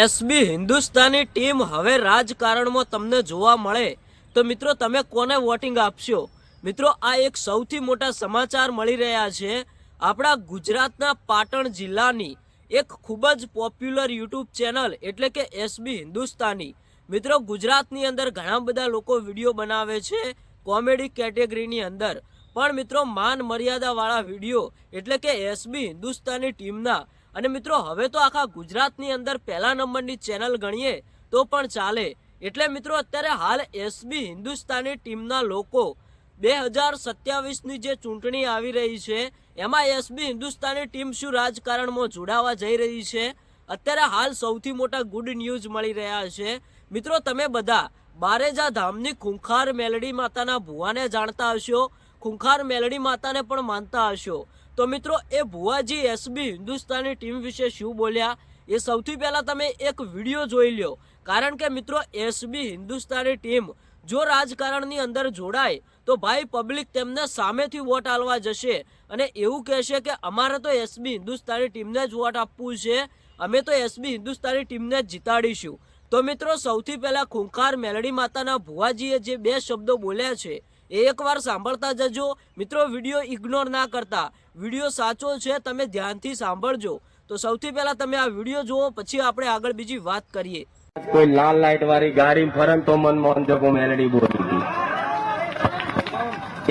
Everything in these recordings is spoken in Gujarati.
એસબી હિન્દુસ્તાની ટીમ હવે રાજકારણમાં તમને જોવા મળે તો મિત્રો તમે કોને વોટિંગ આપશો? મિત્રો આ એક સૌથી મોટા સમાચાર મળી રહ્યા છે આપણા ગુજરાતના પાટણ જિલ્લાની એક ખૂબ જ પોપ્યુલર યુટ્યુબ ચેનલ એટલે કે એસબી હિન્દુસ્તાની। મિત્રો ગુજરાતની અંદર ઘણા બધા લોકો વિડીયો બનાવે છે કોમેડી કેટેગરીની અંદર, પણ મિત્રો માન મર્યાદાવાળા વિડીયો એટલે કે એસબી હિન્દુસ્તાની ટીમના। અને મિત્રો હવે તો આખા ગુજરાતની અંદર પહેલા નંબરની ચેનલ ગણીએ તો પણ ચાલે। એટલે મિત્રો અત્યારે હાલ એસબી હિન્દુસ્તાની ટીમના લોકો 2027ની જે ચૂંટણી આવી રહી છે એમાં એસબી હિન્દુસ્તાની ટીમ શું રાજકારણમાં જોડાવા જઈ રહી છે? અત્યારે હાલ સૌથી મોટા ગુડ ન્યૂઝ મળી રહ્યા છે। મિત્રો તમે બધા બારેજા ધામની ખૂંખાર મેલડી માતાના ભુવાને જાણતા હશો, ખૂંખાર મેલડી માતાને પણ માનતા હશો। તો મિત્રો એ ભુવાજી એસબી હિન્દુસ્તાની ટીમ વિશે શું બોલ્યા એ સૌથી પહેલા તમે એક વિડીયો જોઈ લો, કારણ કે મિત્રો એસબી હિન્દુસ્તાની ટીમ જો રાજકારણની અંદર જોડાય તો ભાઈ પબ્લિક તેમને સામેથી વોટ આલવા જશે અને એવું કહેશે કે અમારે તો એસબી હિન્દુસ્તાની ટીમને જ વોટ આપવું છે, અમે તો એસબી હિન્દુસ્તાની ટીમને જ જીતાડીશું। તો મિત્રો સૌથી પહેલા ખૂંખાર મેલડી માતાના ભુવાજીએ જે બે શબ્દો બોલ્યા છે એ એકવાર સાંભળતા જજો। મિત્રો વિડીયો ઇગ્નોર ના કરતા, વિડીયો સાચો છે, તમે ધ્યાનથી સાંભળજો। તો સૌથી પહેલા તમે આ વિડીયો જુઓ, પછી આપણે આગળ બીજી વાત કરીએ। કોઈ લાલ લાઈટ વાળી ગાડી ફરન તો મનમોહન જોગો મેલડી બોલી હતી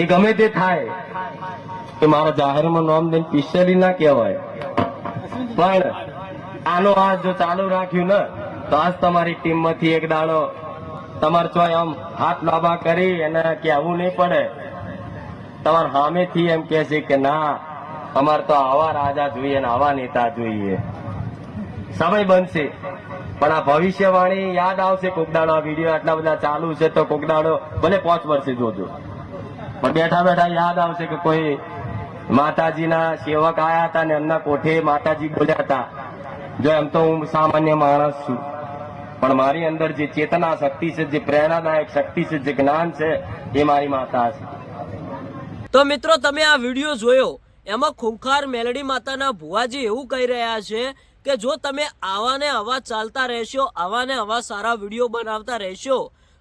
એ ગમે તે થાય કે મારો જાહેરમાં નામ દઈને પિસ્તરી ના કહેવાય, પણ આનો આ જો ચાલુ રાખ્યું ને તો આજ તમારી ટીમમાંથી એક દાડો તમારે ચોય આમ હાથ લાંબા કરી અને કહેવું નહીં પડે, તમારે સામેથી એમ કહે છે કે ના અમારે તો આવા રાજા જોઈએ ને આવા નેતા જોઈએ। સમય બનશે પણ આ ભવિષ્યવાણી યાદ આવશે કોક દાડો। આ વિડીયો આટલા બધા ચાલુ છે તો કોક દાડો ભલે 5 વર્ષે જોજો, પણ બેઠા બેઠા યાદ આવશે કે કોઈ માતાજીના સેવક આયા હતા ને એમના કોઠે માતાજી બોલ્યા હતા। જો એમ તો હું સામાન્ય માણસ છું, પણ મારી અંદર જે ચેતના શક્તિ છે, જે પ્રેરણાદાયક શક્તિ છે, જે જ્ઞાન છે એ મારી માતા છે। તો મિત્રો તમે આ વિડીયો જોયો, એમાં ખૂંખાર મેલડી માતાના ભુવાજી એવું કહી રહ્યા છે કે જો તમે આવા ને આવા ચાલતા રહેશો, આવા ને આવા સારા વિડીયો બનાવતા રહેશો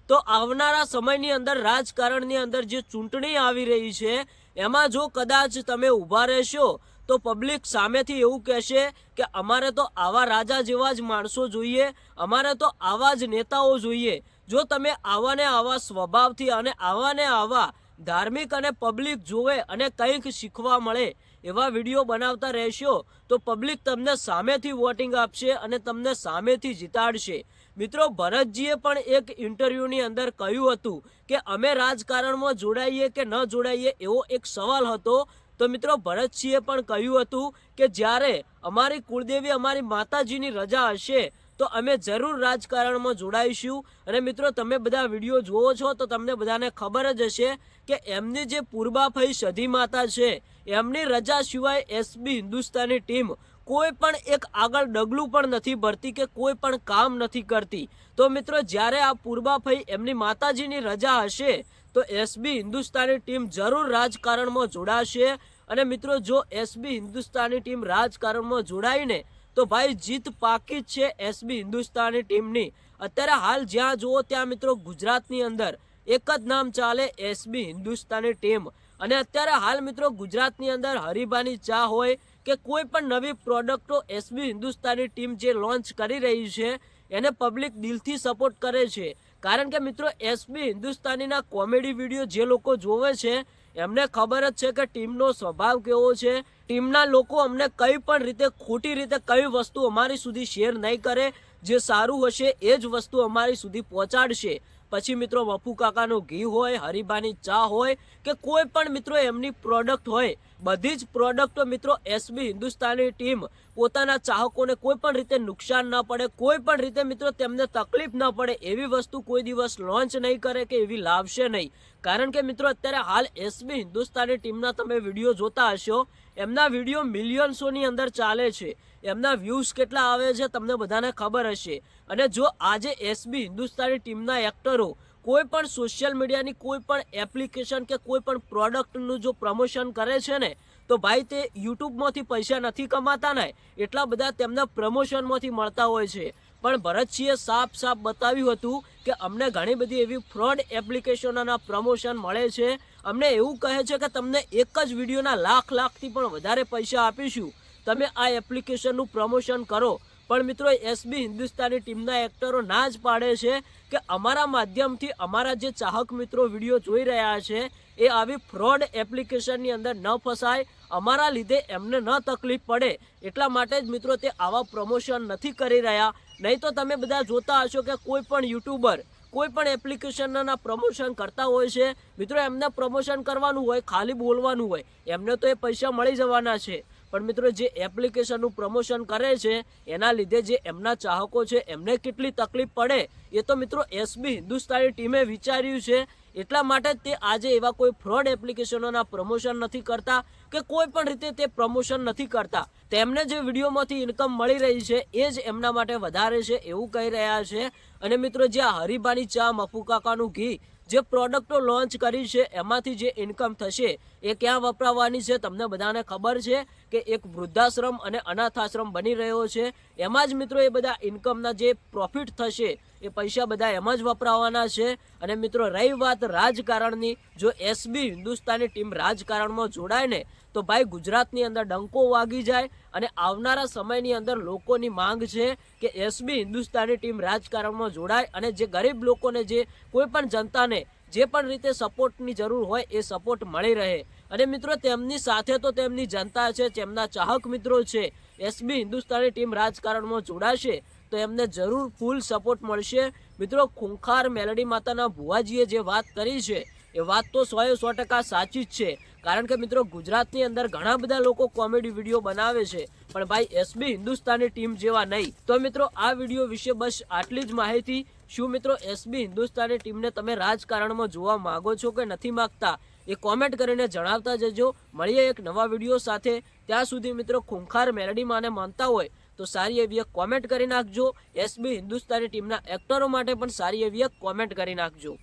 તો આવનારા સમયની અંદર રાજકારણની અંદર જે ચૂંટણી આવી રહી છે એમાં જો કદાચ તમે ઊભા રહેશો તો પબ્લિક સામેથી એવું કહેશે કે અમારે તો આવા રાજા જેવા જ માણસો જોઈએ, અમારે તો આવા જ નેતાઓ જોઈએ। જો તમે આવા ને આવા સ્વભાવથી અને આવા ને આવા ધાર્મિક અને પબ્લિક જોવે અને કંઈક શીખવા મળે એવા વિડીયો બનાવતા રહેશો તો પબ્લિક તમને સામેથી વોટિંગ આપશે અને તમને સામેથી જીતાડશે। મિત્રો ભરતજીએ પણ એક ઇન્ટરવ્યૂની અંદર કહ્યું હતું કે અમે રાજકારણમાં જોડાઈએ કે ન જોડાઈએ એવો એક સવાલ હતો, તો મિત્રો ભરતસિંહે પણ કહ્યું હતું કે જ્યારે અમારી કુળદેવી અમારી માતાજીની રજા હશે તો અમે જરૂર રાજકારણમાં જોડાઈશું। અને મિત્રો તમે બધા વિડીયો જુઓ છો તો તમને બધાને ખબર જ હશે કે એમની જે પૂર્બાફઈ સધી માતા છે એમની રજા સિવાય એસબી હિન્દુસ્તાની ટીમ કોઈ પણ એક આગળ ડગલું પણ નથી ભરતી કે કોઈ પણ કામ નથી કરતી। તો મિત્રો જ્યારે આ પૂર્બાફઈ એમની માતાજીની રજા હશે તો એસબી હિન્દુસ્તાની ટીમ જરૂર રાજકારણમાં જોડાશે। અને મિત્રો જો એસબી હિન્દુસ્તાની ટીમ રાજકારણમાં જોડાઈને તો ભાઈ જીત પાકી જ છે એસબી હિન્દુસ્તાની ટીમની। અત્યારે હાલ જ્યાં જુઓ ત્યાં મિત્રો ગુજરાતની અંદર એક જ નામ ચાલે એસબી હિન્દુસ્તાની ટીમ। અને અત્યારે હાલ મિત્રો ગુજરાતની અંદર હરીબાની ચા હોય કે કોઈ પણ નવી પ્રોડક્ટો એસબી હિન્દુસ્તાની ટીમ જે લોન્ચ કરી રહી છે એને પબ્લિક દિલથી સપોર્ટ કરે છે, કારણ કે મિત્રો એસબી હિન્દુસ્તાનીના કોમેડી વિડીયો જે લોકો જોવે છે એમને ખબર જ છે કે ટીમનો સ્વભાવ કેવો છે। ટીમના લોકો અમને કઈ પણ રીતે ખોટી રીતે કઈ વસ્તુ અમારી સુધી શેર નહીં કરે, જે સારું હશે એ જ વસ્તુ અમારી સુધી પહોંચાડશે। પછી મિત્રો વપુ કાકાનું ઘી હોય, હરીબાની ચા હોય કે કોઈ પણ મિત્રો એમની પ્રોડક્ટ હોય, બધી જ પ્રોડક્ટો મિત્રો એસબી હિન્દુસ્તાની ટીમ પોતાના ચાહકોને કોઈ પણ રીતે નુકસાન ના પડે, કોઈ પણ રીતે મિત્રો તેમને તકલીફ ના પડે એવી વસ્તુ કોઈ દિવસ લોન્ચ નહીં કરે કે એવી લાવશે નહીં। કારણ કે મિત્રો અત્યારે હાલ એસબી હિન્દુસ્તાની ટીમના તમે વિડીયો જોતા હશો, એમના વિડીયો મિલિયન્સોની અંદર ચાલે છે, એમના વ્યૂઝ કેટલા આવે છે તમને બધાને ખબર હશે। અને જો આજે એસબી હિન્દુસ્તાની ટીમના એક્ટરો કોઈ પણ સોશિયલ મીડિયાની કોઈ પણ એપ્લિકેશન કે કોઈ પણ પ્રોડક્ટનું જો પ્રમોશન કરે છે ને તો ભાઈ તે યુટ્યુબમાંથી પૈસા નથી કમાતા ને, એટલા બધા તેમના પ્રમોશનમાંથી મળતા હોય છે। પણ ભરતસિંહે સાફ બતાવ્યું હતું કે અમને ઘણી બધી એવી ફ્રોડ એપ્લિકેશનોના પ્રમોશન મળે છે, અમને એવું કહે છે કે તમને એક જ વિડીયોના લાખથી પણ વધારે પૈસા આપીશું, તમે આ એપ્લિકેશનનું પ્રમોશન કરો. પણ મિત્રો એસબી હિન્દુસ્તાની ટીમના એક્ટરો ના જ પાડે છે કે અમારા માધ્યમથી અમારા જે ચાહક મિત્રો વિડીયો જોઈ રહ્યા છે એ આવી ફ્રોડ એપ્લિકેશનની અંદર ન ફસાય, અમારા લીધે એમને ન તકલીફ પડે એટલા માટે જ મિત્રો તે આવા પ્રમોશન નથી કરી રહ્યા. નહીં તો તમે બધા જોતા હશો કે કોઈ પણ યુટ્યુબર કોઈ પણ એપ્લિકેશનના પ્રમોશન કરતા હોય છે મિત્રો, એમને પ્રમોશન કરવાનું હોય, ખાલી બોલવાનું હોય, એમને તો એ પૈસા મળી જવાના છે. પણ મિત્રો જે એપ્લિકેશનનું પ્રમોશન કરે છે એના લીધે જે એમના ચાહકો છે એમને કેટલી તકલીફ પડે એ તો મિત્રો એસબી હિન્દુસ્તાની ટીમે વિચાર્યું છે. એટલા માટે જ તે આજે એવા કોઈ ફ્રોડ એપ્લિકેશનોના પ્રમોશન નથી કરતા કે કોઈ પણ રીતે તે પ્રમોશન નથી કરતા. તેમને જે વિડીયોમાંથી ઇન્કમ મળી રહી છે એ જ એમના માટે વધારે છે એવું કહી રહ્યા છે. અને મિત્રો જે આ હરીબાની ચા, મફુ કાકાનું ઘી જે પ્રોડક્ટો લોન્ચ કરી છે એમાંથી જે ઇન્કમ થશે એ ક્યાં વપરાવાની છે તમને બધાને ખબર છે કે એક વૃદ્ધાશ્રમ અને અનાથાશ્રમ બની રહ્યો છે, એમાં જ મિત્રો એ બધા ઇન્કમના જે પ્રોફિટ થશે એ પૈસા બધા એમાં જ વપરાવાના છે. અને મિત્રો રહી વાત રાજકારણની, જો એસબી હિન્દુસ્તાની ટીમ રાજકારણમાં જોડાય ને તો ભાઈ ગુજરાતની અંદર ડંકો વાગી જાય. અને આવનારા સમયની અંદર લોકોની માંગ છે કે એસબી હિન્દુસ્તાની ટીમ રાજકારણમાં જોડાય અને જે ગરીબ લોકોને, જે કોઈ પણ જનતાને જે પણ રીતે સપોર્ટની જરૂર હોય એ સપોર્ટ મળી રહે. અને મિત્રો તેમની સાથે તો તેમની જનતા છે, તેમના ચાહક મિત્રો છે. એસબી હિન્દુસ્તાની ટીમ રાજકારણમાં જોડાશે તો એમને જરૂર ફૂલ સપોર્ટ મળશે. મિત્રો ખૂંખાર મેલડી માતાના ભુવાજીએ જે વાત કરી છે એ વાત તો 100% સાચી જ છે. કારણ કે મિત્રો ગુજરાતની અંદર ઘણા બધા લોકો કોમેડી વિડીયો બનાવે છે પણ ભાઈ એસબી હિન્દુસ્તાની ટીમ જેવા નહીં. તો મિત્રો આ વિડીયો વિશે બસ આટલી જ માહિતી. શું મિત્રો એસબી હિન્દુસ્તાની ટીમને તમે રાજકારણમાં જોવા માંગો છો કે નથી માંગતા એ કોમેન્ટ કરીને જણાવતા જજો. મળીએ એક નવા વિડીયો સાથે. ત્યાં સુધી મિત્રો ખૂંખાર મેલડી માને માનતા હોય તો સારી એવી એક કોમેન્ટ કરી નાખજો. એસબી હિન્દુસ્તાની ટીમના એક્ટરો માટે પણ સારી એવી એક કોમેન્ટ કરી નાખજો.